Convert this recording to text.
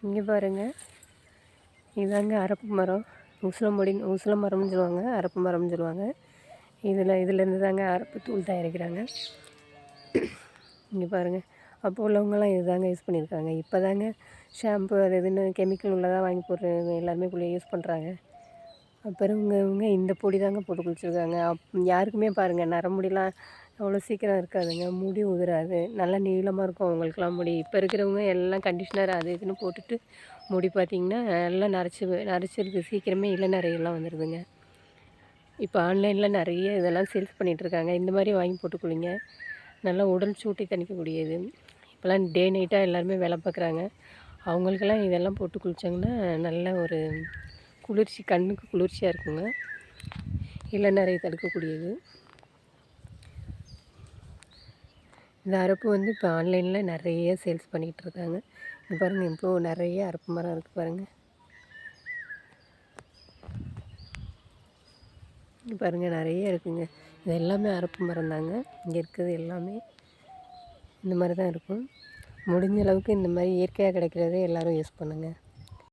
இங்கே பாருங்கள், இதாங்க அரப்பு மரம். உசில மரம்னு சொல்லுவாங்க, அரப்பு மரம்னு சொல்லுவாங்க. இதிலேருந்து தாங்க அரப்பு தூள் தயாரிக்கிறாங்க. இங்கே பாருங்கள், அப்போ உள்ளவங்கலாம் இது தாங்க யூஸ் பண்ணியிருக்காங்க. இப்போ தாங்க ஷாம்பு அது இதுன்னு கெமிக்கல் உள்ளதாக வாங்கி போடுறது எல்லாருமே யூஸ் பண்ணுறாங்க. அப்புறம் இவங்க இந்த பொடி தாங்க போட்டு குளிச்சுருக்காங்க. யாருக்குமே பாருங்கள் நரமுடிலாம் அவ்வளோ சீக்கிரம் இருக்காதுங்க, முடி உதிராது, நல்லா நீளமாக இருக்கும் அவங்களுக்குலாம் முடி. இப்போ இருக்கிறவங்க எல்லாம் கண்டிஷ்னர் அது இதுன்னு போட்டுட்டு முடி பார்த்திங்கன்னா எல்லாம் நரைச்சிருது, சீக்கிரமே இளநரையெல்லாம் வந்துடுதுங்க. இப்போ ஆன்லைனில் நிறைய இதெல்லாம் சேல்ஸ் பண்ணிகிட்ருக்காங்க. இந்த மாதிரி வாங்கி போட்டு குளிங்க, நல்லா உடல் சூட்டை தணிக்கக்கூடியது. இப்போலாம் டே நைட்டாக எல்லாருமே வேலை பார்க்குறாங்க. அவங்களுக்கெல்லாம் இதெல்லாம் போட்டு குளித்தாங்கன்னா நல்ல ஒரு குளிர்ச்சி, கண்ணுக்கு குளிர்ச்சியாக இருக்குங்க, இளநரையை தடுக்கக்கூடியது. இந்த அரப்பு இப்போ ஆன்லைனில் நிறைய சேல்ஸ் பண்ணிகிட்ருக்காங்க. இங்கே பாருங்கள், இப்போது நிறைய அரப்பு மரம் இருக்குது பாருங்கள். இங்கே பாருங்கள் நிறைய இருக்குங்க. இது எல்லாமே அரப்பு மரம் தாங்க. இங்கே இருக்கிறது எல்லாமே இந்த மாதிரி தான் இருக்கும். முடிஞ்ச அளவுக்கு இந்த மாதிரி இயற்கையாக கிடைக்கிறதே எல்லோரும் யூஸ் பண்ணுங்கள்.